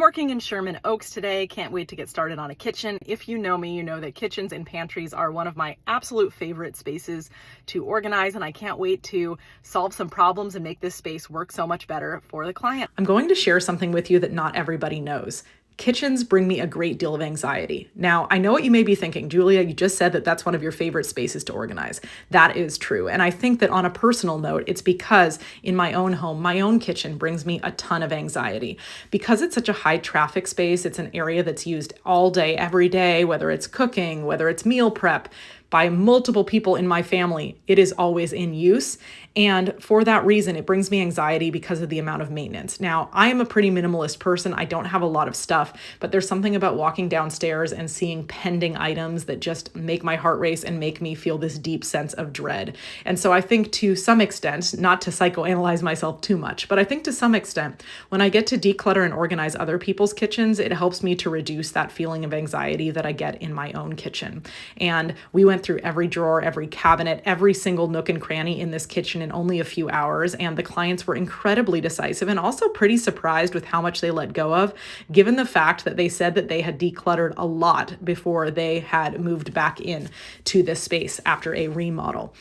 working in Sherman Oaks today. Can't wait to get started on a kitchen. If you know me, you know that kitchens and pantries are one of my absolute favorite spaces to organize, and I can't wait to solve some problems and make this space work so much better for the client. I'm going to share something with you that not everybody knows. Kitchens bring me a great deal of anxiety. Now, I know what you may be thinking. Julia, you just said that that's one of your favorite spaces to organize. That is true. And I think that on a personal note, it's because in my own home, my own kitchen brings me a ton of anxiety. Because it's such a high traffic space, it's an area that's used all day, every day, whether it's cooking, whether it's meal prep, by multiple people in my family, it is always in use. And for that reason, it brings me anxiety because of the amount of maintenance. Now, I am a pretty minimalist person. I don't have a lot of stuff, but there's something about walking downstairs and seeing pending items that just make my heart race and make me feel this deep sense of dread. And so I think to some extent, not to psychoanalyze myself too much, but I think to some extent, when I get to declutter and organize other people's kitchens, it helps me to reduce that feeling of anxiety that I get in my own kitchen. And we went through every drawer, every cabinet, every single nook and cranny in this kitchen in only a few hours. And the clients were incredibly decisive and also pretty surprised with how much they let go of, given the fact that they said that they had decluttered a lot before they had moved back in to this space after a remodel.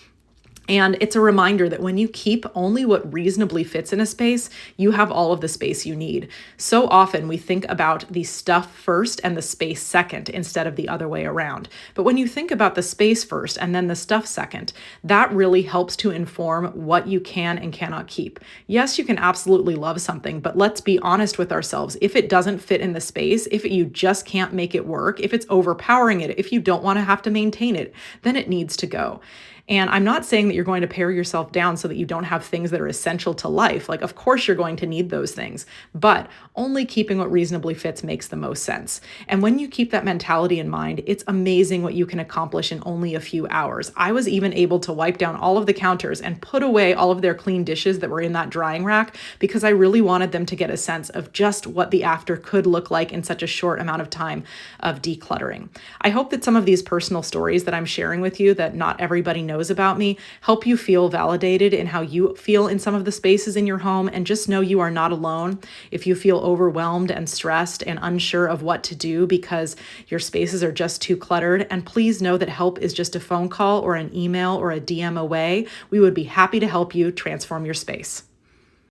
And it's a reminder that when you keep only what reasonably fits in a space, you have all of the space you need. So often we think about the stuff first and the space second instead of the other way around. But when you think about the space first and then the stuff second, that really helps to inform what you can and cannot keep. Yes, you can absolutely love something, but let's be honest with ourselves. If it doesn't fit in the space, if you just can't make it work, if it's overpowering it, if you don't want to have to maintain it, then it needs to go. And I'm not saying that you're going to pare yourself down so that you don't have things that are essential to life. Like, of course, you're going to need those things, but only keeping what reasonably fits makes the most sense. And when you keep that mentality in mind, it's amazing what you can accomplish in only a few hours. I was even able to wipe down all of the counters and put away all of their clean dishes that were in that drying rack because I really wanted them to get a sense of just what the after could look like in such a short amount of time of decluttering. I hope that some of these personal stories that I'm sharing with you that not everybody knows about me help you feel validated in how you feel in some of the spaces in your home, and just know you are not alone if you feel overwhelmed and stressed and unsure of what to do because your spaces are just too cluttered. And please know that help is just a phone call or an email or a DM away. We would be happy to help you transform your space.